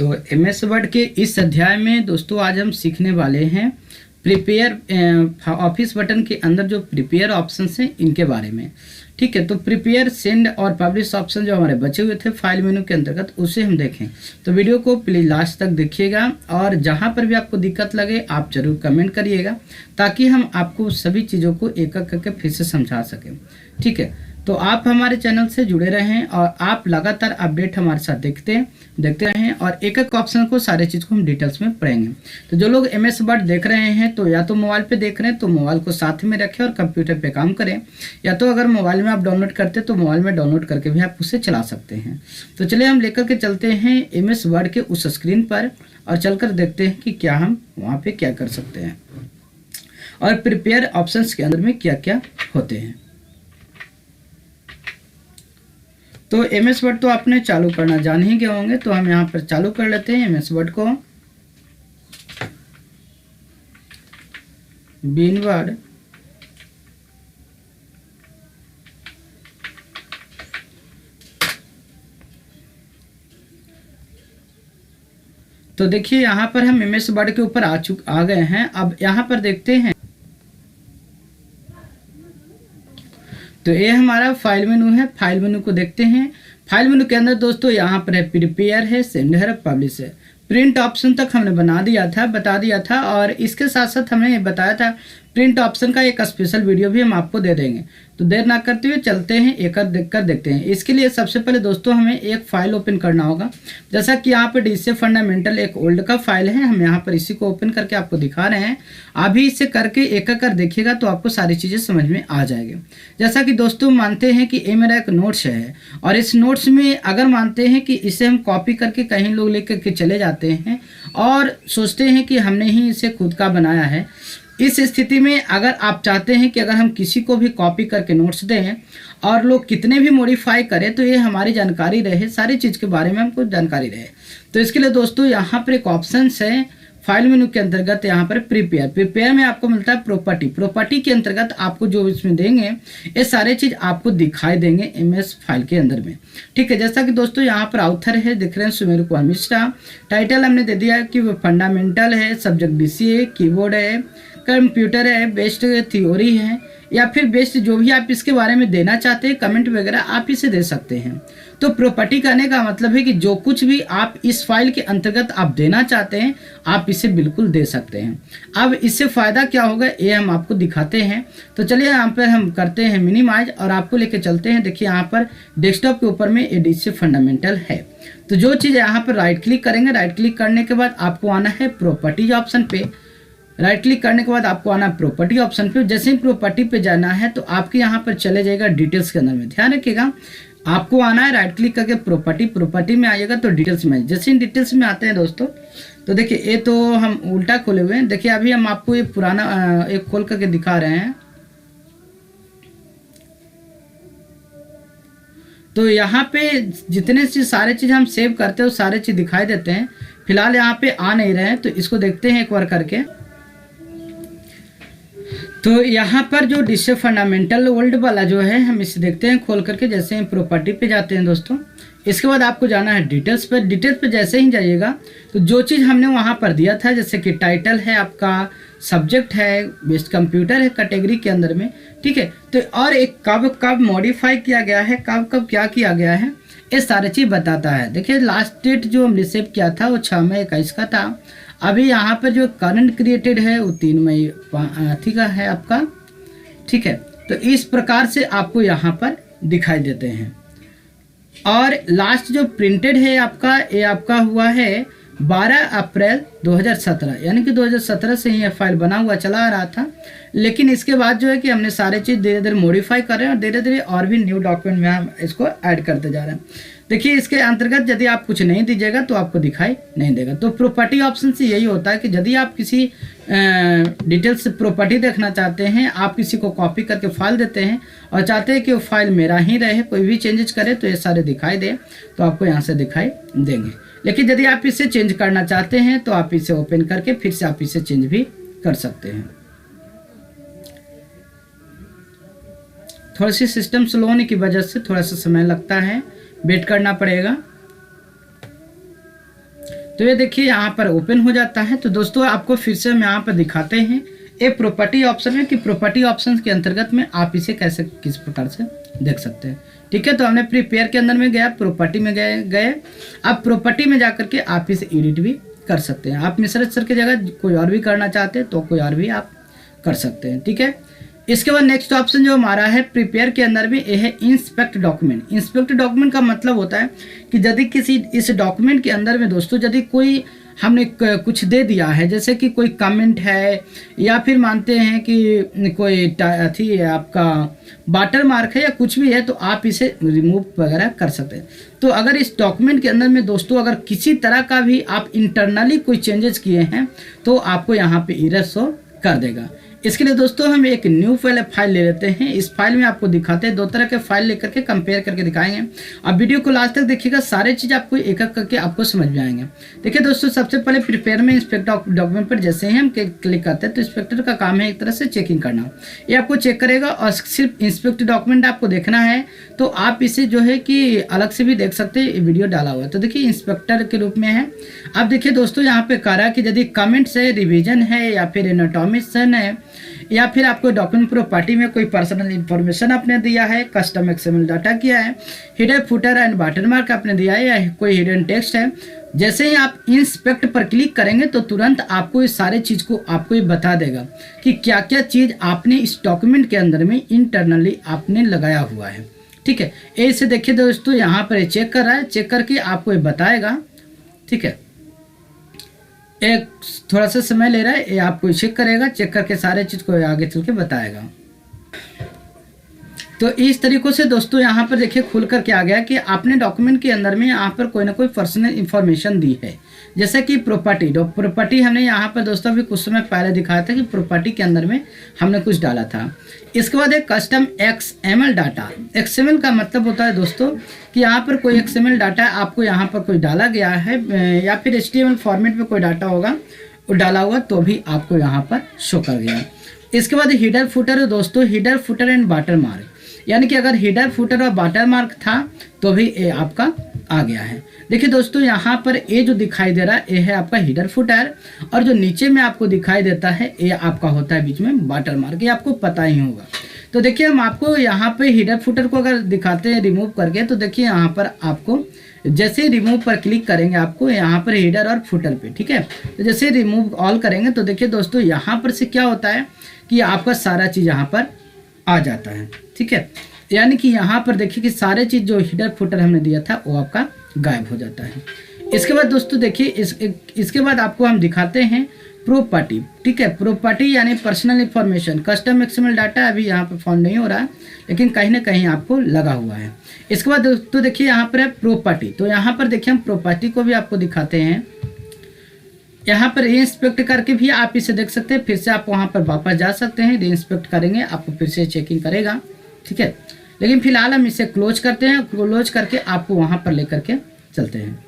तो MS word के इस अध्याय में दोस्तों आज हम सीखने वाले हैं प्रिपेयर ऑफिस बटन के अंदर जो प्रिपेयर ऑप्शंस हैं इनके बारे में। ठीक है, तो प्रिपेयर, सेंड और पब्लिश ऑप्शन जो हमारे बचे हुए थे फाइल मेनू के अंतर्गत उसे हम देखें। तो वीडियो को प्लीज़ लास्ट तक देखिएगा और जहाँ पर भी आपको दिक्कत लगे आप जरूर कमेंट करिएगा ताकि हम आपको सभी चीज़ों को एक एक करके फिर से समझा सकें। ठीक है, तो आप हमारे चैनल से जुड़े रहें और आप लगातार अपडेट हमारे साथ देखते रहें और एक एक ऑप्शन को सारे चीज़ को हम डिटेल्स में पढ़ेंगे। तो जो लोग एमएस वर्ड देख रहे हैं तो या तो मोबाइल पे देख रहे हैं तो मोबाइल को साथ में रखें और कंप्यूटर पे काम करें, या तो अगर मोबाइल में आप डाउनलोड करते तो मोबाइल में डाउनलोड करके भी आप उसे चला सकते हैं। तो चलिए हम लेकर के चलते हैं एमएस वर्ड के उस स्क्रीन पर और चलकर देखते हैं कि क्या हम वहाँ पे क्या कर सकते हैं और प्रिपेयर ऑप्शंस के अंदर में क्या क्या होते हैं। तो एमएस वर्ड तो आपने चालू करना जान ही गए होंगे, तो हम यहाँ पर चालू कर लेते हैं एमएस वर्ड को। बीन वर्ड, तो देखिए यहाँ पर हम एमएस वर्ड के ऊपर आ गए हैं। अब यहाँ पर देखते हैं तो ये हमारा फाइल मेनू है। फाइल मेनू को देखते हैं। फाइल मेनू के अंदर दोस्तों यहाँ पर है प्रिपेयर है, सेंड है, पब्लिश है। प्रिंट ऑप्शन तक हमने बता दिया था और इसके साथ साथ हमने ये बताया था प्रिंट ऑप्शन का एक स्पेशल वीडियो भी हम आपको दे देंगे। तो देर ना करते हुए चलते हैं एक देखकर देखते हैं। इसके लिए सबसे पहले दोस्तों हमें एक फाइल ओपन करना होगा। जैसा कि यहाँ पर डीसी फंडामेंटल एक ओल्ड का फाइल है, हम यहाँ पर इसी को ओपन करके आपको दिखा रहे हैं। अभी इसे करके एक कर देखिएगा तो आपको सारी चीज़ें समझ में आ जाएगी। जैसा कि दोस्तों मानते हैं कि ये मेरा एक नोट्स है और इस नोट्स में अगर मानते हैं कि इसे हम कॉपी करके कहीं लोग लेकर के चले जाते हैं और सोचते हैं कि हमने ही इसे खुद का बनाया है। इस स्थिति में अगर आप चाहते हैं कि अगर हम किसी को भी कॉपी करके नोट्स दें और लोग कितने भी मॉडिफाई करें तो ये हमारी जानकारी रहे, सारी चीज़ के बारे में हमको जानकारी रहे। तो इसके लिए दोस्तों यहाँ पर एक ऑप्शन है फाइल मेनू के अंतर्गत, यहाँ पर प्रिपेयर में आपको मिलता है प्रॉपर्टी के अंतर्गत आपको जो इसमें देंगे ये सारे चीज़ आपको दिखाई देंगे एमएस फाइल के अंदर में। ठीक है, जैसा कि दोस्तों यहाँ पर ऑथर है, दिख रहे हैं सुमेर कुमार मिश्रा। टाइटल हमने दे दिया कि वो फंडामेंटल है, सब्जेक्ट बीसी है, कीबोर्ड है, कंप्यूटर है, बेस्ड थ्योरी है या फिर बेस्ड जो भी आप इसके बारे में देना चाहते हैं कमेंट वगैरह आप इसे दे सकते हैं। तो प्रॉपर्टी कहने का मतलब है कि जो कुछ भी आप इस फाइल के अंतर्गत आप देना चाहते हैं आप इसे बिल्कुल दे सकते हैं। अब इससे फ़ायदा क्या होगा ये हम आपको दिखाते हैं। तो चलिए यहाँ पर हम करते हैं मिनिमाइज और आपको लेके चलते हैं। देखिए यहाँ पर डेस्कटॉप के ऊपर में एडीसी फंडामेंटल है। तो जो चीज़ यहाँ पर राइट क्लिक करेंगे, राइट क्लिक करने के बाद आपको आना है प्रॉपर्टीज ऑप्शन पे। राइट क्लिक करने के बाद आपको आना प्रॉपर्टी ऑप्शन पे। जैसे ही प्रॉपर्टी पे जाना है तो आपके यहाँ पर चले जाएगा डिटेल्स के अंदर में। ध्यान रखिएगा आपको आना है राइट क्लिक करके प्रॉपर्टी में आइएगा तो डिटेल्स में। जैसे ही डिटेल्स में आते हैं दोस्तों तो देखिए ये तो हम उल्टा खोले हुए हैं। देखिए अभी हम आपको ये पुराना एक खोल करके दिखा रहे हैं। तो यहाँ पे जितने सारे चीज़ हम सेव करते हैं वो सारे चीज़ दिखाई देते हैं। फिलहाल यहाँ पे आ नहीं रहे हैं तो इसको देखते हैं एक बार करके। तो यहाँ पर जो डिस्क फंडामेंटल ओल्ड वाला जो है हम इसे देखते हैं खोल करके। जैसे हम प्रॉपर्टी पे जाते हैं दोस्तों, इसके बाद आपको जाना है डिटेल्स पे। डिटेल्स पे जैसे ही जाइएगा तो जो चीज़ हमने वहाँ पर दिया था जैसे कि टाइटल है आपका, सब्जेक्ट है, बेस्ड कंप्यूटर है कैटेगरी के अंदर में। ठीक है, तो और एक कब मॉडिफाई किया गया है, कब क्या किया गया है ये सारी चीज़ बताता है। देखिए लास्ट डेट जो हम रिसीव किया था वो 6 मई 21 का था। अभी यहाँ पर जो करंट क्रिएटेड है वो 3 मई ठीक है आपका। ठीक है, तो इस प्रकार से आपको यहाँ पर दिखाई देते हैं। और लास्ट जो प्रिंटेड है आपका ये आपका हुआ है 12 अप्रैल 2017, यानी कि 2017 से ही ये फाइल बना हुआ चला आ रहा था। लेकिन इसके बाद जो है कि हमने सारे चीज़ धीरे धीरे मॉडिफाई कर रहे हैं और धीरे धीरे और भी न्यू डॉक्यूमेंट में हम इसको ऐड करते जा रहे हैं। देखिए इसके अंतर्गत यदि आप कुछ नहीं दीजिएगा तो आपको दिखाई नहीं देगा। तो प्रॉपर्टी ऑप्शन से यही होता है कि यदि आप किसी डिटेल्स प्रॉपर्टी देखना चाहते हैं, आप किसी को कॉपी करके फाइल देते हैं और चाहते हैं कि वो फाइल मेरा ही रहे, कोई भी चेंजेस करे तो ये सारे दिखाई दे, तो आपको यहाँ से दिखाई देंगे। लेकिन यदि आप इसे चेंज करना चाहते हैं तो आप इसे ओपन करके फिर से आप इसे चेंज भी कर सकते हैं। थोड़ी सी सिस्टम स्लो होने की वजह से थोड़ा सा समय लगता है, वेट करना पड़ेगा। तो ये देखिए यहाँ पर ओपन हो जाता है। तो दोस्तों आपको फिर से हम यहाँ पर दिखाते हैं एक प्रॉपर्टी ऑप्शन है कि प्रॉपर्टी ऑप्शन के अंतर्गत में आप इसे कैसे किस प्रकार से देख सकते हैं। ठीक है, तो हमने प्रिपेयर के अंदर में गया, प्रॉपर्टी में गए। अब प्रॉपर्टी में जाकर के आप इसे एडिट भी कर सकते हैं। आप मिश्रित सर की जगह कोई और भी करना चाहते हैं तो कोई और भी आप कर सकते हैं। ठीक है, इसके बाद नेक्स्ट ऑप्शन जो हमारा है प्रिपेयर के अंदर में, यह है इंस्पेक्ट डॉक्यूमेंट। इंस्पेक्ट डॉक्यूमेंट का मतलब होता है कि यदि किसी इस डॉक्यूमेंट के अंदर में दोस्तों यदि कोई हमने कुछ दे दिया है, जैसे कि कोई कमेंट है या फिर मानते हैं कि कोई अथी है आपका वाटर मार्क है या कुछ भी है, तो आप इसे रिमूव वगैरह कर सकते हैं। तो अगर इस डॉक्यूमेंट के अंदर में दोस्तों अगर किसी तरह का भी आप इंटरनली कोई चेंजेस किए हैं तो आपको यहाँ पे एरर शो कर देगा। इसके लिए दोस्तों हम एक न्यू फाइल ले लेते हैं। इस फाइल में आपको दिखाते हैं, दो तरह के फाइल लेकर के कंपेयर करके दिखाएंगे। अब वीडियो को लास्ट तक देखिएगा, सारे चीज़ आपको एक एक करके आपको समझ में आएंगे। देखिए दोस्तों, सबसे पहले प्रिपेयर में इंस्पेक्ट डॉक्यूमेंट पर जैसे ही हम क्लिक करते हैं तो इंस्पेक्टर का काम है एक तरह से चेकिंग करना। ये आपको चेक करेगा और सिर्फ इंस्पेक्ट डॉक्यूमेंट आपको देखना है तो आप इसे जो है कि अलग से भी देख सकते हैं, वीडियो डाला हुआ है। तो देखिए इंस्पेक्टर के रूप में है। अब देखिए दोस्तों यहाँ पे कह रहा है कि यदि कमेंट्स है, रिविजन है या फिर एनाटॉमिशन है या फिर आपको डॉक्यूमेंट प्रॉपर्टी में कोई पर्सनल इंफॉर्मेशन आपने दिया है, कस्टम एक्सएमएल डाटा किया है, हेडर फुटर एंड वाटरमार्क आपने दिया है या कोई हिडन टेक्स्ट है, जैसे ही आप इंस्पेक्ट पर क्लिक करेंगे तो तुरंत आपको इस सारे चीज़ को आपको ये बता देगा कि क्या क्या चीज़ आपने इस डॉक्यूमेंट के अंदर में इंटरनली आपने लगाया हुआ है। ठीक है, ऐसे देखिए दोस्तों यहाँ पर चेक कर रहा है, चेक करके आपको ये बताएगा। ठीक है, एक थोड़ा सा समय ले रहा है, ये आपको चेक करेगा, चेक करके सारे चीज़ को आगे चल के बताएगा। तो इस तरीक़ों से दोस्तों यहाँ पर देखिए खुल कर के आ गया कि आपने डॉक्यूमेंट के अंदर में यहाँ पर कोई ना कोई पर्सनल इंफॉर्मेशन दी है, जैसे कि प्रॉपर्टी हमने यहाँ पर दोस्तों अभी कुछ समय पहले दिखाया था कि प्रॉपर्टी के अंदर में हमने कुछ डाला था। इसके बाद एक कस्टम एक्सएमएल डाटा। एक्सएमएल का मतलब होता है दोस्तों कि यहाँ पर कोई एक्सएमएल डाटा आपको यहाँ पर कोई डाला गया है या फिर एचटीएमएल फॉर्मेट में कोई डाटा होगा वो डाला हुआ तो भी आपको यहाँ पर शो कर गया। इसके बाद हीडर फुटर है दोस्तों, header footer and water mark, यानी कि अगर हीडर फुटर और वाटर मार्क था तो भी ये आपका आ गया है। देखिए दोस्तों यहाँ पर ये जो दिखाई दे रहा है ये है आपका हीडर फुटर और जो नीचे में आपको दिखाई देता है ये आपका होता है बीच में वाटर मार्क, ये आपको पता ही होगा। तो देखिए हम आपको यहाँ पे हीडर फुटर को अगर दिखाते हैं रिमूव करके तो देखिए यहाँ पर आपको जैसे रिमूव पर क्लिक करेंगे आपको यहाँ पर हीडर और फुटर पे, ठीक है, तो जैसे रिमूव ऑल करेंगे तो देखिए दोस्तों यहाँ पर से क्या होता है कि आपका सारा चीज़ यहाँ पर आ जाता है। ठीक है, यानी कि यहाँ पर देखिए कि सारे चीज़ जो हीडर फुटर हमने दिया था वो आपका गायब हो जाता है। इसके बाद दोस्तों देखिए इसके बाद आपको हम दिखाते हैं प्रॉपर्टी। ठीक है, प्रॉपर्टी यानी personal information, custom XML data अभी यहाँ पर फाउंड नहीं हो रहा है लेकिन कहीं ना कहीं आपको लगा हुआ है। इसके बाद दोस्तों देखिए यहाँ पर है प्रॉपर्टी, तो यहाँ पर देखिए हम प्रॉपर्टी को भी आपको दिखाते हैं। यहाँ पर रीइंस्पेक्ट करके भी आप इसे देख सकते हैं, फिर से आप वहाँ पर वापस जा सकते हैं, रीइंस्पेक्ट करेंगे आपको फिर से चेकिंग करेगा। ठीक है, लेकिन फिलहाल हम इसे क्लोज करते हैं, क्लोज करके आपको वहाँ पर लेकर के चलते हैं।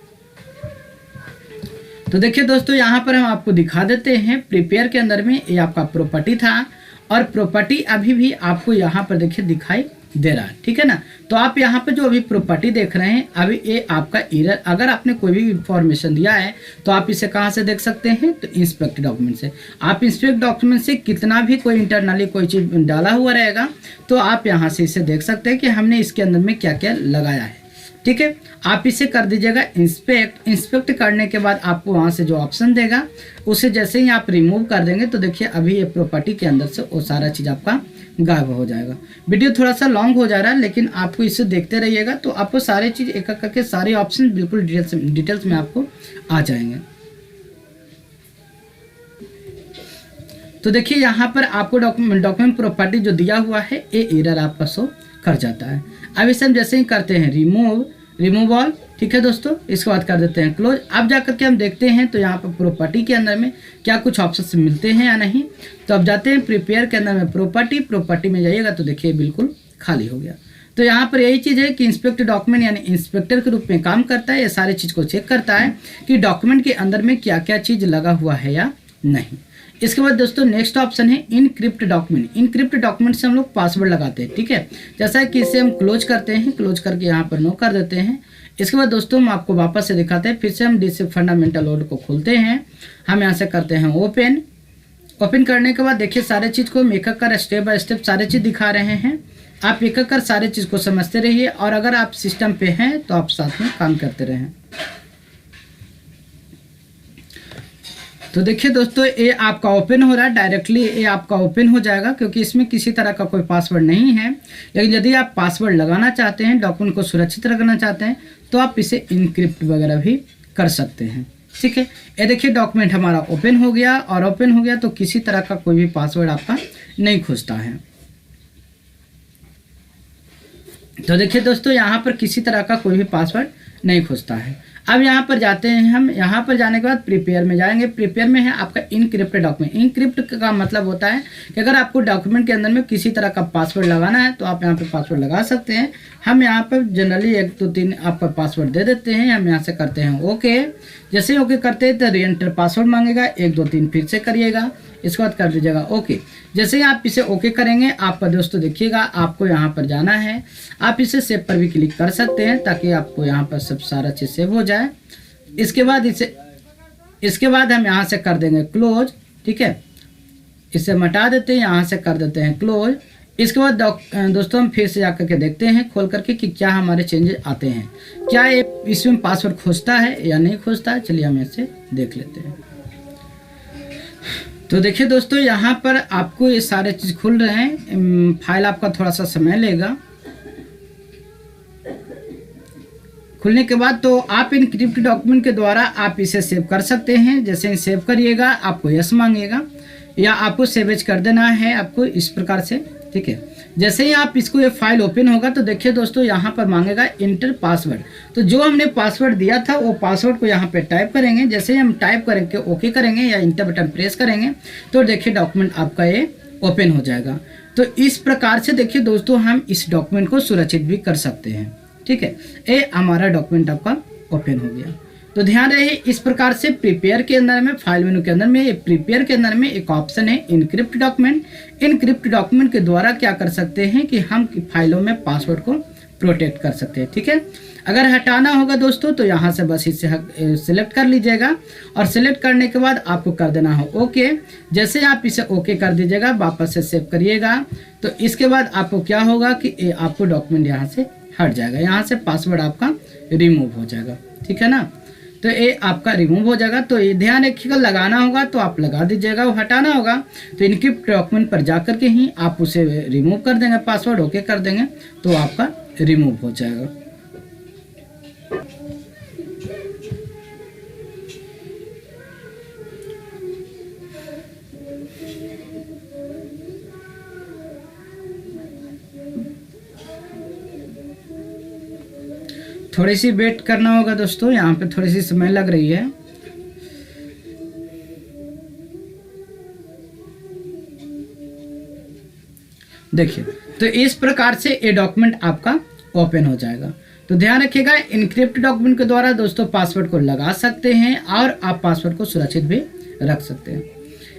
तो देखिए दोस्तों यहाँ पर हम आपको दिखा देते हैं प्रिपेयर के अंदर में ये आपका प्रॉपर्टी था और प्रॉपर्टी अभी भी आपको यहाँ पर देखिए दिखाई दे रहा है। ठीक है ना, तो आप यहाँ पे जो अभी प्रॉपर्टी देख रहे हैं अभी ये आपका एरर, अगर आपने कोई भी इंफॉर्मेशन दिया है तो आप इसे कहाँ से देख सकते हैं, तो इंस्पेक्ट डॉक्यूमेंट से। आप इंस्पेक्ट डॉक्यूमेंट से कितना भी कोई इंटरनली कोई चीज़ डाला हुआ रहेगा तो आप यहाँ से इसे देख सकते हैं कि हमने इसके अंदर में क्या क्या लगाया है। ठीक है, आप इसे कर दीजिएगा इंस्पेक्ट करने के बाद आपको वहाँ से जो ऑप्शन देगा उसे जैसे ही आप रिमूव कर देंगे तो देखिए अभी ये प्रॉपर्टी के अंदर से वो सारा चीज़ आपका गायब हो जाएगा। वीडियो थोड़ा सा लॉन्ग हो जा रहा है लेकिन आपको इसे देखते रहिएगा तो आपको सारे चीज़ एक एक करके सारे ऑप्शन बिल्कुल डिटेल्स में आपको आ जाएंगे। तो देखिए यहाँ पर आपको डॉक्यूमेंट प्रॉपर्टी जो दिया हुआ है ये एरर आपका शो कर जाता है। अब इसे हम जैसे ही करते हैं रिमूव ऑल, ठीक है दोस्तों, इसके बाद कर देते हैं क्लोज। अब जा करके हम देखते हैं तो यहाँ पर प्रॉपर्टी के अंदर में क्या कुछ ऑप्शंस मिलते हैं या नहीं। तो अब जाते हैं प्रिपेयर के अंदर में प्रॉपर्टी में जाइएगा तो देखिए बिल्कुल खाली हो गया। तो यहाँ पर यही चीज़ है कि इंस्पेक्ट डॉक्यूमेंट यानी इंस्पेक्टर के रूप में काम करता है, ये सारी चीज़ को चेक करता है कि डॉक्यूमेंट के अंदर में क्या क्या चीज़ लगा हुआ है या नहीं। इसके बाद दोस्तों नेक्स्ट ऑप्शन है इनक्रिप्ट डॉक्यूमेंट। इनक्रिप्ट डॉक्यूमेंट से हम लोग पासवर्ड लगाते हैं, ठीक है। जैसा कि इसे हम क्लोज करते हैं, क्लोज करके यहाँ पर नो कर देते हैं। इसके बाद दोस्तों हम आपको वापस से दिखाते हैं, फिर से हम डीसी फंडामेंटल लोड को खोलते हैं, हम यहाँ से करते हैं ओपन। ओपन करने के बाद देखिए सारे चीज़ को हम एक एक कर स्टेप बाय स्टेप सारे चीज़ दिखा रहे हैं। आप एक एक कर सारे चीज़ को समझते रहिए, और अगर आप सिस्टम पे हैं तो आप साथ में काम करते रहें। तो देखिए दोस्तों ये आपका ओपन हो रहा है, डायरेक्टली ये आपका ओपन हो जाएगा, क्योंकि इसमें किसी तरह का कोई पासवर्ड नहीं है। लेकिन यदि आप पासवर्ड लगाना चाहते हैं, डॉक्यूमेंट को सुरक्षित रखना चाहते हैं, तो आप इसे इनक्रिप्ट वगैरह भी कर सकते हैं, ठीक है। ये देखिए डॉक्यूमेंट हमारा ओपन हो गया, और ओपन हो गया तो किसी तरह का कोई भी पासवर्ड आपका नहीं खुजता है। तो देखिए दोस्तों यहाँ पर किसी तरह का कोई भी पासवर्ड नहीं खुजता है। अब यहाँ पर जाते हैं हम, यहाँ पर जाने के बाद प्रिपेयर में जाएंगे। प्रिपेयर में है आपका इनक्रिप्ट डॉक्यूमेंट। इनक्रिप्ट का मतलब होता है कि अगर आपको डॉक्यूमेंट के अंदर में किसी तरह का पासवर्ड लगाना है तो आप यहाँ पे पासवर्ड लगा सकते हैं। हम यहाँ पर जनरली 1 2 3 आपका पासवर्ड दे देते हैं। हम यहाँ से करते हैं ओके। जैसे ओके करते हैं तो री एंटर पासवर्ड मांगेगा, 1 2 3 फिर से करिएगा, इसके बाद कर दीजिएगा ओके। जैसे ही आप इसे ओके करेंगे, आपका दोस्तों देखिएगा आपको यहाँ पर जाना है, आप इसे सेव पर भी क्लिक कर सकते हैं ताकि आपको यहाँ पर सब सारा चीज़ सेव हो जाए। इसके बाद हम यहाँ से कर देंगे क्लोज, ठीक है। इसे हटा देते हैं, यहाँ से कर देते हैं क्लोज। इसके बाद दोस्तों हम फिर से जाकर के देखते हैं खोल करके कि क्या हमारे चेंजेस आते हैं, क्या ये इसमें पासवर्ड खोजता है या नहीं खोजता है। चलिए हम इसे देख लेते हैं। तो देखिए दोस्तों यहाँ पर आपको ये सारे चीज़ खुल रहे हैं। फाइल आपका थोड़ा सा समय लेगा। खुलने के बाद तो आप इनक्रिप्ट डॉक्यूमेंट के द्वारा आप इसे सेव कर सकते हैं। जैसे ही सेव करिएगा आपको यस मांगेगा, या आपको सेवेज कर देना है आपको इस प्रकार से, ठीक है। जैसे ही आप इसको ये फाइल ओपन होगा तो देखिए दोस्तों यहाँ पर मांगेगा इंटर पासवर्ड। तो जो हमने पासवर्ड दिया था वो पासवर्ड को यहाँ पे टाइप करेंगे। जैसे ही हम टाइप करके ओके करेंगे या इंटर बटन प्रेस करेंगे तो देखिए डॉक्यूमेंट आपका ये ओपन हो जाएगा। तो इस प्रकार से देखिए दोस्तों हम इस डॉक्यूमेंट को सुरक्षित भी कर सकते हैं, ठीक है। ये हमारा डॉक्यूमेंट आपका ओपन हो गया। तो ध्यान रहे इस प्रकार से प्रिपेयर के अंदर में, फाइल मेनू के अंदर में, प्रिपेयर के अंदर में एक ऑप्शन है इनक्रिप्ट डॉक्यूमेंट। इनक्रिप्ट डॉक्यूमेंट के द्वारा क्या कर सकते हैं कि हम फाइलों में पासवर्ड को प्रोटेक्ट कर सकते हैं, ठीक है। अगर हटाना होगा दोस्तों तो यहाँ से बस इसे सिलेक्ट कर लीजिएगा, और सिलेक्ट करने के बाद आपको कर देना हो ओके। जैसे आप इसे ओके कर दीजिएगा, वापस से सेव करिएगा, तो इसके बाद आपको क्या होगा कि आपको डॉक्यूमेंट यहाँ से हट जाएगा, यहाँ से पासवर्ड आपका रिमूव हो जाएगा, ठीक है ना। तो ये आपका रिमूव हो जाएगा। तो ये ध्यान रखिएगा, लगाना होगा तो आप लगा दीजिएगा, वो हटाना होगा तो इनक्रिप्ट डॉक्यूमेंट पर जाकर के ही आप उसे रिमूव कर देंगे, पासवर्ड ओके कर देंगे तो आपका रिमूव हो जाएगा। थोड़ी सी वेट करना होगा दोस्तों, यहाँ पे थोड़ी सी समय लग रही है। देखिए तो इस प्रकार से ये डॉक्यूमेंट आपका ओपन हो जाएगा। तो ध्यान रखिएगा इनक्रिप्ट डॉक्यूमेंट के द्वारा दोस्तों पासवर्ड को लगा सकते हैं और आप पासवर्ड को सुरक्षित भी रख सकते हैं।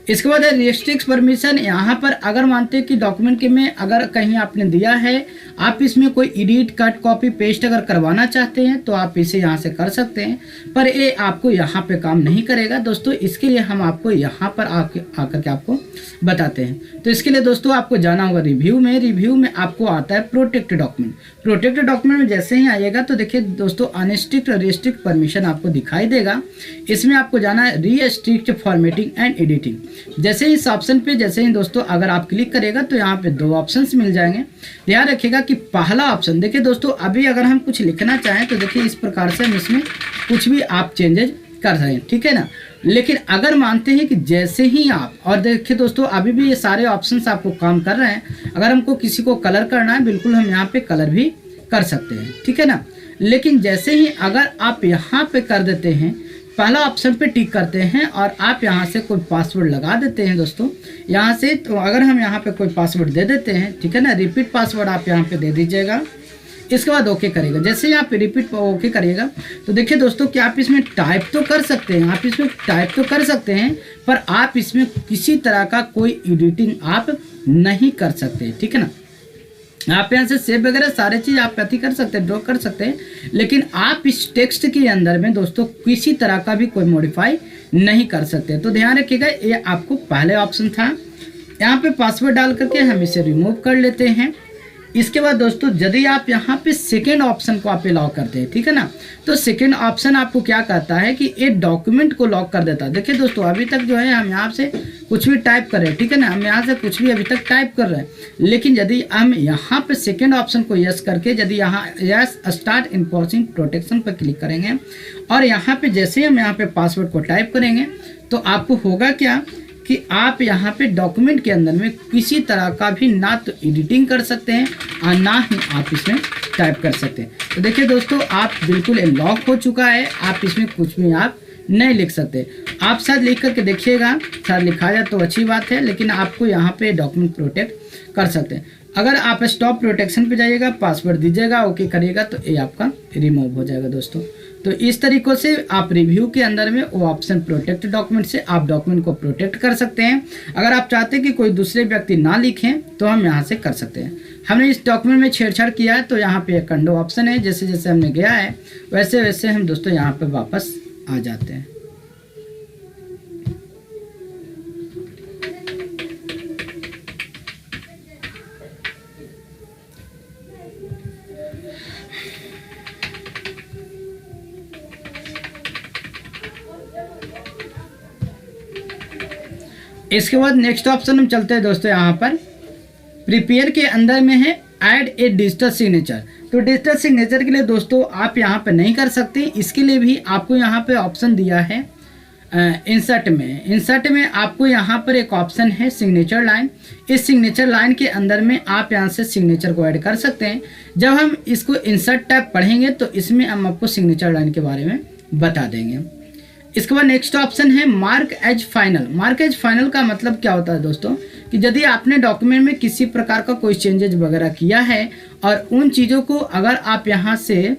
इसके बाद है रिस्ट्रिक्ट परमिशन। यहाँ पर अगर मानते हैं कि डॉक्यूमेंट के में अगर कहीं आपने दिया है, आप इसमें कोई एडिट कट कॉपी पेस्ट अगर करवाना चाहते हैं तो आप इसे यहाँ से कर सकते हैं, पर ये आपको यहाँ पे काम नहीं करेगा दोस्तों। इसके लिए हम आपको यहाँ पर आकर के आपको बताते हैं। तो इसके लिए दोस्तों आपको जाना होगा रिव्यू में। रिव्यू में आपको आता है प्रोटेक्ट डॉक्यूमेंट। प्रोटेक्ट डॉक्यूमेंट में जैसे ही आइएगा तो देखिए दोस्तों अनस्ट्रिक्ट और रिस्ट्रिक्ट परमिशन आपको दिखाई देगा। इसमें आपको जाना है रिस्ट्रिक्ट फॉर्मेटिंग एंड एडिटिंग। जैसे इस ऑप्शन पे जैसे ही दोस्तों अगर आप क्लिक करेगा तो यहाँ पे 2 ऑप्शंस मिल जाएंगे। ध्यान रखिएगा कि पहला ऑप्शन देखिए दोस्तों, अभी अगर हम कुछ लिखना चाहें तो देखिए इस प्रकार से हम इसमें कुछ भी आप चेंजेज कर रहे हैं, ठीक है ना। लेकिन अगर मानते हैं कि जैसे ही आप, और देखिए दोस्तों अभी भी ये सारे ऑप्शंस आपको काम कर रहे हैं। अगर हमको किसी को कलर करना है बिल्कुल हम यहाँ पे कलर भी कर सकते हैं, ठीक है ना। लेकिन जैसे ही अगर आप यहाँ पे कर देते हैं, पहला ऑप्शन पे टिक करते हैं और आप यहाँ से कोई पासवर्ड लगा देते हैं दोस्तों यहाँ से, तो अगर हम यहाँ पे कोई पासवर्ड दे देते हैं, ठीक है ना, रिपीट पासवर्ड आप यहाँ पे दे दीजिएगा। इसके बाद ओके करेगा। जैसे ही आप रिपीट ओके करिएगा तो देखिए दोस्तों कि आप इसमें टाइप तो कर सकते हैं, आप इसमें टाइप तो कर सकते हैं, पर आप इसमें किसी तरह का कोई एडिटिंग आप नहीं कर सकते, ठीक है ना। आप यहाँ से सेव वगैरह सारे चीज़ आप अति कर सकते हैं, ड्रॉ कर सकते हैं, लेकिन आप इस टेक्स्ट के अंदर में दोस्तों किसी तरह का भी कोई मॉडिफाई नहीं कर सकते। तो ध्यान रखिएगा, ये आपको पहले ऑप्शन था। यहाँ पे पासवर्ड डाल करके हम इसे रिमूव कर लेते हैं। इसके बाद दोस्तों यदि आप यहाँ पे सेकेंड ऑप्शन को आप लॉक करते हैं, ठीक है ना, तो सेकेंड ऑप्शन आपको क्या कहता है कि ये डॉक्यूमेंट को लॉक कर देता है। देखिए दोस्तों अभी तक जो है हम यहाँ से कुछ भी टाइप कर रहे हैं, ठीक है ना, हम यहाँ से कुछ भी अभी तक टाइप कर रहे हैं, लेकिन यदि हम यहाँ पे सेकेंड ऑप्शन को यस करके यदि यहाँ यस स्टार्ट इन्फोर्सिंग प्रोटेक्शन पर क्लिक करेंगे और यहाँ पे जैसे ही हम यहाँ पे पासवर्ड को टाइप करेंगे तो आपको होगा क्या कि आप यहाँ पे डॉक्यूमेंट के अंदर में किसी तरह का भी ना तो एडिटिंग कर सकते हैं और ना ही आप इसमें टाइप कर सकते हैं। तो देखिए दोस्तों आप बिल्कुल लॉक हो चुका है, आप इसमें कुछ भी आप नहीं लिख सकते। आप शायद लिख करके देखिएगा, शायद लिखा जाए तो अच्छी बात है, लेकिन आपको यहाँ पे डॉक्यूमेंट प्रोटेक्ट कर सकते हैं। अगर आप स्टॉप प्रोटेक्शन पे जाइएगा, पासवर्ड दीजिएगा, ओके करिएगा तो ये आपका रिमूव हो जाएगा दोस्तों। तो इस तरीक़ों से आप रिव्यू के अंदर में वो ऑप्शन प्रोटेक्ट डॉक्यूमेंट से आप डॉक्यूमेंट को प्रोटेक्ट कर सकते हैं। अगर आप चाहते हैं कि कोई दूसरे व्यक्ति ना लिखें तो हम यहाँ से कर सकते हैं। हमने इस डॉक्यूमेंट में छेड़छाड़ किया है तो यहाँ पे एक कंडो ऑप्शन है, जैसे जैसे हमने गया है वैसे वैसे हम दोस्तों यहाँ पे वापस आ जाते हैं। इसके बाद नेक्स्ट ऑप्शन हम चलते हैं दोस्तों, यहाँ पर प्रिपेयर के अंदर में है ऐड ए डिजिटल सिग्नेचर। तो डिजिटल सिग्नेचर के लिए दोस्तों आप यहाँ पे नहीं कर सकते, इसके लिए भी आपको यहाँ पे ऑप्शन दिया है इंसर्ट में आपको यहाँ पर एक ऑप्शन है सिग्नेचर लाइन। इस सिग्नेचर लाइन के अंदर में आप यहाँ से सिग्नेचर को ऐड कर सकते हैं। जब हम इसको इंसर्ट टैब पढ़ेंगे तो इसमें हम आपको सिग्नेचर लाइन के बारे में बता देंगे। इसके बाद नेक्स्ट ऑप्शन है mark as final. Mark as final का मतलब क्या होता है दोस्तों कि यदि आपने डॉक्यूमेंट में किसी प्रकार का कोई चेंजेज वगैरह किया है और उन चीज़ों को अगर आप यहाँ से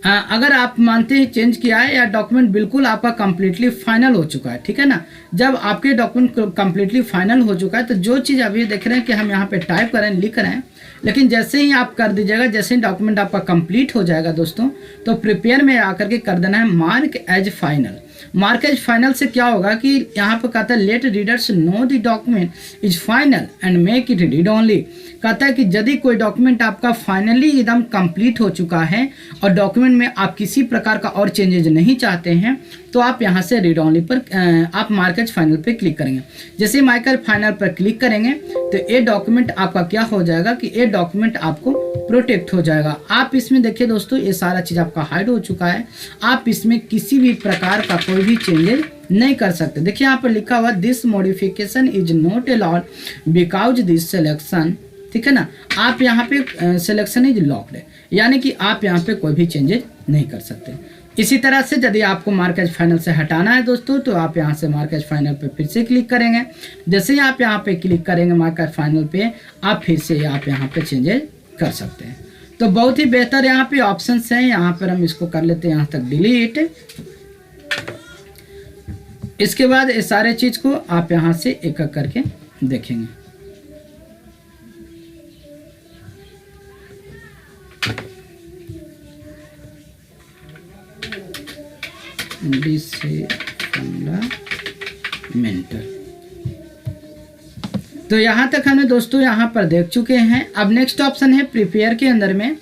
अगर आप मानते हैं चेंज किया है या डॉक्यूमेंट बिल्कुल आपका कंप्लीटली फाइनल हो चुका है, ठीक है ना, जब आपके डॉक्यूमेंट कंप्लीटली फाइनल हो चुका है तो जो चीज़ अभी देख रहे हैं कि हम यहाँ पे टाइप कर रहे हैं, लिख रहे हैं, लेकिन जैसे ही आप कर दीजिएगा, जैसे ही डॉक्यूमेंट आपका कंप्लीट हो जाएगा दोस्तों, तो प्रिपेयर में आकर के कर देना है mark as final. Mark as final से क्या होगा कि यहाँ पर कहता है let readers know the document is final and make it read only. कहता है कि यदि कोई डॉक्यूमेंट आपका फाइनली एकदम कंप्लीट हो चुका है और डॉक्यूमेंट में आप किसी प्रकार का और चेंजेज नहीं चाहते हैं तो आप यहाँ से रीड ओनली पर आप मार्क एज फाइनल पे क्लिक करेंगे। जैसे मार्क एज फाइनल पर क्लिक करेंगे तो ये डॉक्यूमेंट आपका क्या हो जाएगा कि ये डॉक्यूमेंट आपको प्रोटेक्ट हो जाएगा। आप इसमें देखिए दोस्तों ये सारा चीज़ आपका हाइड हो चुका है, आप इसमें किसी भी प्रकार का कोई भी चेंजेस नहीं कर सकते। देखिए यहाँ पर लिखा हुआ this modification is not allowed because this selection, ठीक है ना, आप यहाँ पे सिलेक्शन इज लॉक्ड है, यानी कि आप यहाँ पे कोई भी चेंजेस नहीं कर सकते। इसी तरह से यदि आपको मार्क एज फाइनल से हटाना है दोस्तों तो आप यहाँ से मार्क एज फाइनल पे फिर से क्लिक करेंगे। जैसे ही आप यहाँ पे क्लिक करेंगे मार्क एज फाइनल पे, आप फिर से आप यहाँ पे चेंजेस कर सकते हैं। तो बहुत ही बेहतर यहाँ पे ऑप्शंस हैं। यहाँ पर हम इसको कर लेते हैं यहाँ तक डिलीट। इसके बाद इस सारे चीज को आप यहाँ से एक एक करके देखेंगे। फंडामेंटल। तो यहाँ तक हमने दोस्तों यहाँ पर देख चुके हैं। अब नेक्स्ट ऑप्शन है प्रिपेयर के अंदर में,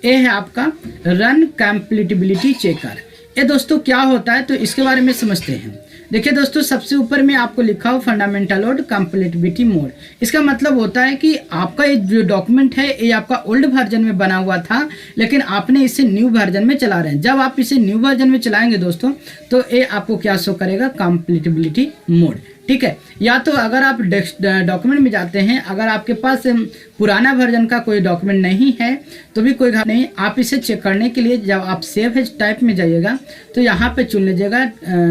ये है आपका रन कंप्लीटेबिलिटी चेकर। ये दोस्तों क्या होता है तो इसके बारे में समझते हैं। देखिए दोस्तों सबसे ऊपर में आपको लिखा हो फंडामेंटल और कंप्लीटेबिलिटी मोड। इसका मतलब होता है कि आपका ये जो डॉक्यूमेंट है ये आपका ओल्ड वर्जन में बना हुआ था, लेकिन आपने इसे न्यू वर्जन में चला रहे हैं। जब आप इसे न्यू वर्जन में चलाएंगे दोस्तों तो ये आपको क्या शो करेगा, कंप्लीटेबिलिटी मोड, ठीक है। या तो अगर आप डॉक्यूमेंट में जाते हैं, अगर आपके पास पुराना वर्जन का कोई डॉक्यूमेंट नहीं है तो भी कोई घाटा नहीं, आप इसे चेक करने के लिए जब आप सेव एज टाइप में जाइएगा तो यहाँ पे चुन लीजिएगा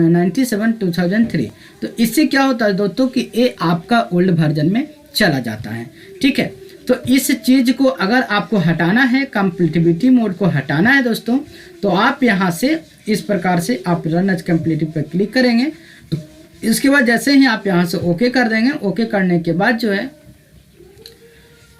97/2003। तो इससे क्या होता है दोस्तों कि ये आपका ओल्ड वर्जन में चला जाता है, ठीक है। तो इस चीज़ को अगर आपको हटाना है, कंप्लीटिविटी मोड को हटाना है दोस्तों, तो आप यहाँ से इस प्रकार से आप रन एज कंप्लीटिव पर क्लिक करेंगे। इसके बाद जैसे ही आप यहाँ से ओके कर देंगे, ओके करने के बाद जो है,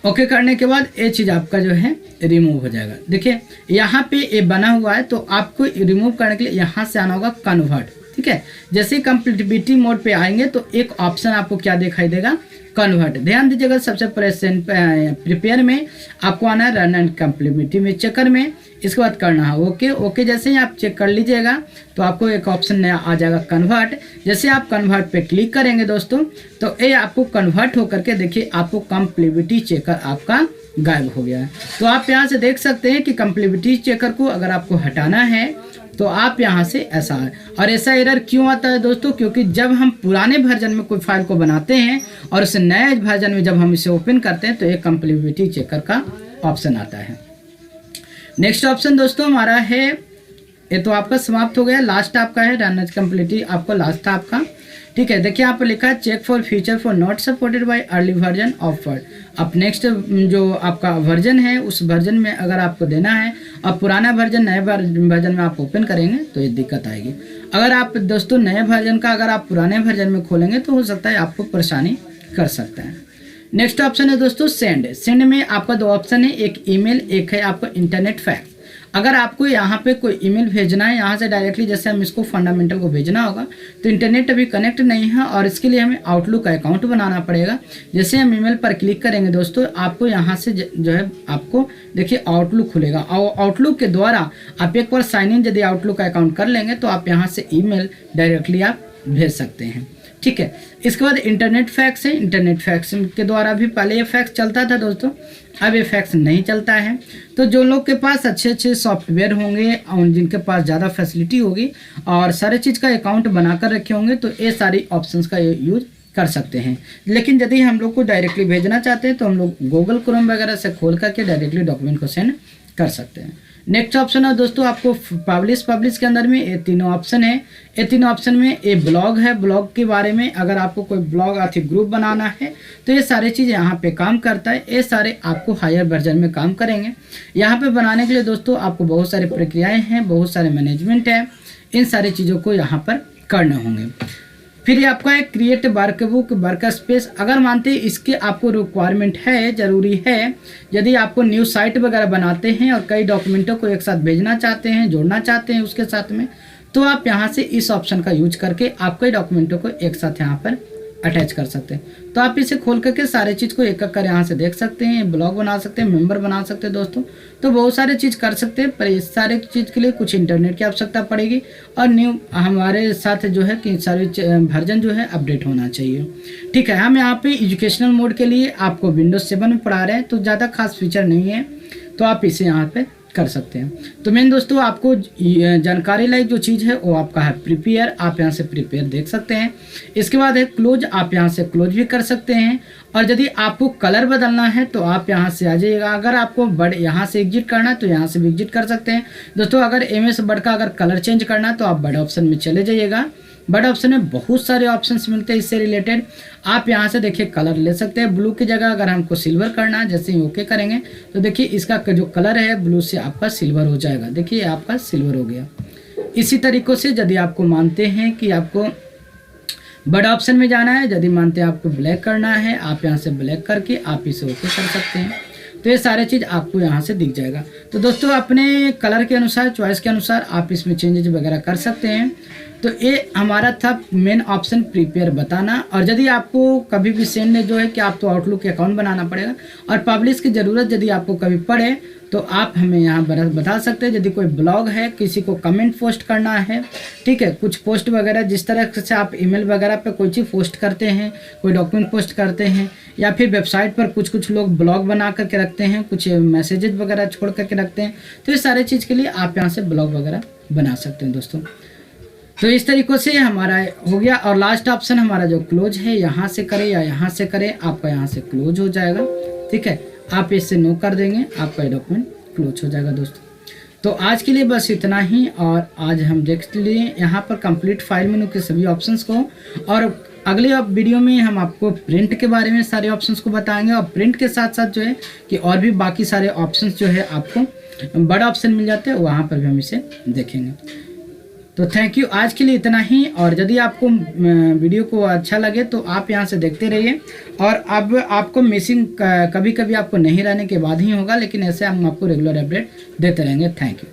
ओके करने के बाद ये चीज़ आपका जो है रिमूव हो जाएगा। देखिए यहाँ पे ये बना हुआ है, तो आपको रिमूव करने के लिए यहाँ से आना होगा कन्वर्ट। ठीक है, जैसे ही कंप्लीटिविटी मोड पे आएंगे तो एक ऑप्शन आपको क्या दिखाई देगा, कन्वर्ट। ध्यान दीजिएगा, सबसे प्रिपेयर में आपको आना है रन एंड कंप्लीटिविटी में चेकर में, इसके बाद करना है ओके। ओके जैसे ही आप चेक कर लीजिएगा तो आपको एक ऑप्शन नया आ जाएगा कन्वर्ट। जैसे आप कन्वर्ट पे क्लिक करेंगे दोस्तों, तो ये आपको कन्वर्ट होकर के देखिए आपको कंप्लीटिविटी चेकर आपका गायब हो गया है। तो आप यहाँ से देख सकते हैं कि कंप्लीटिविटी चेकर को अगर आपको हटाना है तो आप यहाँ से ऐसा है। और ऐसा एरर क्यों आता है दोस्तों, क्योंकि जब हम पुराने वर्जन में कोई फाइल को बनाते हैं और उस नए वर्जन में जब हम इसे ओपन करते हैं तो एक कंप्लीटिविटी चेकर का ऑप्शन आता है। नेक्स्ट ऑप्शन दोस्तों हमारा है, ये तो आपका समाप्त हो गया, लास्ट आपका है रन एज कंप्लीटिव, आपको लास्ट था आपका। ठीक है, देखिए यहाँ पर लिखा है check for feature for not supported by early version of Word. अब नेक्स्ट जो आपका वर्जन है उस वर्जन में अगर आपको देना है, अब पुराना वर्जन नए वर्जन में आप ओपन करेंगे तो ये दिक्कत आएगी। अगर आप दोस्तों नए वर्जन का अगर आप पुराने वर्जन में खोलेंगे तो हो सकता है आपको परेशानी कर सकता है। नेक्स्ट ऑप्शन है दोस्तों सेंड। सेंड में आपका दो ऑप्शन है, एक ईमेल, एक है आपका इंटरनेट फैक्स। अगर आपको यहाँ पे कोई ईमेल भेजना है यहाँ से डायरेक्टली, जैसे हम इसको फंडामेंटल को भेजना होगा तो इंटरनेट अभी कनेक्ट नहीं है और इसके लिए हमें आउटलुक का अकाउंट बनाना पड़ेगा। जैसे हम ईमेल पर क्लिक करेंगे दोस्तों, आपको यहाँ से जो है आपको देखिए आउटलुक खुलेगा और आउटलुक के द्वारा आप एक बार साइन इन यदि आउटलुक का अकाउंट कर लेंगे तो आप यहाँ से ईमेल डायरेक्टली आप भेज सकते हैं। ठीक है, इसके बाद इंटरनेट फैक्स है। इंटरनेट फैक्स के द्वारा भी पहले ये फैक्स चलता था दोस्तों, अब ये फैक्स नहीं चलता है। तो जो लोग के पास अच्छे अच्छे सॉफ्टवेयर होंगे और जिनके पास ज़्यादा फैसिलिटी होगी और सारे चीज़ का अकाउंट बना कर रखे होंगे तो ये सारी ऑप्शंस का यूज कर सकते हैं। लेकिन यदि हम लोग को डायरेक्टली भेजना चाहते हैं तो हम लोग गूगल क्रोम वगैरह से खोल करके डायरेक्टली डॉक्यूमेंट को सेंड कर सकते हैं। नेक्स्ट ऑप्शन है दोस्तों आपको पब्लिश के अंदर में ये तीनों ऑप्शन है। ये तीनों ऑप्शन में ये ब्लॉग है, ब्लॉग के बारे में अगर आपको कोई ब्लॉग अथी ग्रुप बनाना है तो ये सारी चीज़ यहाँ पे काम करता है। ये सारे आपको हायर वर्जन में काम करेंगे। यहाँ पे बनाने के लिए दोस्तों आपको बहुत सारी प्रक्रियाएँ हैं, बहुत सारे मैनेजमेंट है, इन सारी चीज़ों को यहाँ पर करने होंगे। फिर ये आपका है क्रिएट वर्कबुक वर्क स्पेस। अगर मानते हैं इसके आपको रिक्वायरमेंट है, ज़रूरी है, यदि आपको न्यू साइट वगैरह बनाते हैं और कई डॉक्यूमेंटों को एक साथ भेजना चाहते हैं, जोड़ना चाहते हैं उसके साथ में, तो आप यहाँ से इस ऑप्शन का यूज करके आप कई डॉक्यूमेंटों को एक साथ यहाँ पर अटैच कर सकते हैं। तो आप इसे खोल करके सारे चीज़ को एक एक कर यहाँ से देख सकते हैं, ब्लॉग बना सकते हैं, मेंबर बना सकते हैं दोस्तों। तो बहुत सारे चीज़ कर सकते हैं, पर इस सारे चीज़ के लिए कुछ इंटरनेट की आवश्यकता पड़ेगी और न्यू हमारे साथ जो है कि सारी वर्जन जो है अपडेट होना चाहिए। ठीक है, हम यहाँ पे एजुकेशनल मोड के लिए आपको विंडोज 7 में पढ़ा रहे हैं तो ज़्यादा खास फीचर नहीं है, तो आप इसे यहाँ पे कर सकते हैं। तो मेन दोस्तों आपको जानकारी लायक जो चीज़ है वो आपका है प्रिपेयर, आप यहाँ से प्रिपेयर देख सकते हैं। इसके बाद है क्लोज, आप यहाँ से क्लोज भी कर सकते हैं। और यदि आपको कलर बदलना है तो आप यहाँ से आ जाइएगा। अगर आपको बर्ड यहाँ से एग्जिट करना है तो यहाँ से भी एग्जिट कर सकते हैं दोस्तों। अगर MS वर्ड का अगर कलर चेंज करना है तो आप बर्ड ऑप्शन में चले जाइएगा। बर्ड ऑप्शन में बहुत सारे ऑप्शंस मिलते हैं इससे रिलेटेड। आप यहाँ से देखिए कलर ले सकते हैं। ब्लू की जगह अगर हमको सिल्वर करना है, जैसे ही ओके करेंगे तो देखिए इसका जो कलर है ब्लू से आपका सिल्वर हो जाएगा। देखिए आपका सिल्वर हो गया। इसी तरीक़ों से यदि आपको मानते हैं कि आपको बर्ड ऑप्शन में जाना है, यदि मानते हैं आपको ब्लैक करना है, आप यहाँ से ब्लैक करके आप इसे ओके कर सकते हैं। तो ये सारे चीज़ आपको यहाँ से दिख जाएगा। तो दोस्तों अपने कलर के अनुसार, चॉइस के अनुसार आप इसमें चेंजेज वगैरह कर सकते हैं। तो ये हमारा था मेन ऑप्शन प्रिपेयर बताना। और यदि आपको कभी भी सेंड जो है कि आप तो आउटलुक के अकाउंट बनाना पड़ेगा और पब्लिश की ज़रूरत यदि आपको कभी पड़े तो आप हमें यहाँ बता सकते हैं। यदि कोई ब्लॉग है, किसी को कमेंट पोस्ट करना है, ठीक है, कुछ पोस्ट वगैरह जिस तरह से आप ईमेल वगैरह पे कोई चीज़ पोस्ट करते हैं, कोई डॉक्यूमेंट पोस्ट करते हैं, या फिर वेबसाइट पर कुछ लोग ब्लॉग बना करके रखते हैं, कुछ मैसेजेस वगैरह छोड़ करके रखते हैं, तो ये सारे चीज़ के लिए आप यहाँ से ब्लॉग वगैरह बना सकते हैं दोस्तों। तो इस तरीक़ों से हमारा हो गया। और लास्ट ऑप्शन हमारा जो क्लोज है, यहाँ से करें या यहाँ से करें, आपका यहाँ से क्लोज हो जाएगा। ठीक है, आप इससे नो कर देंगे, आपका डॉक्यूमेंट क्लोज हो जाएगा दोस्तों। तो आज के लिए बस इतना ही। और आज हम देख लिए यहाँ पर कंप्लीट फाइल मेनू के सभी ऑप्शंस को। और अगले वीडियो में हम आपको प्रिंट के बारे में सारे ऑप्शंस को बताएंगे, और प्रिंट के साथ साथ जो है कि और भी बाकी सारे ऑप्शंस जो है आपको बड़ा ऑप्शन मिल जाते हैं, वहाँ पर भी हम इसे देखेंगे। तो थैंक यू, आज के लिए इतना ही। और यदि आपको वीडियो को अच्छा लगे तो आप यहाँ से देखते रहिए। और अब आपको मिसिंग कभी कभी आपको नहीं रहने के बाद ही होगा, लेकिन ऐसे हम आपको रेगुलर अपडेट देते रहेंगे। Thank you.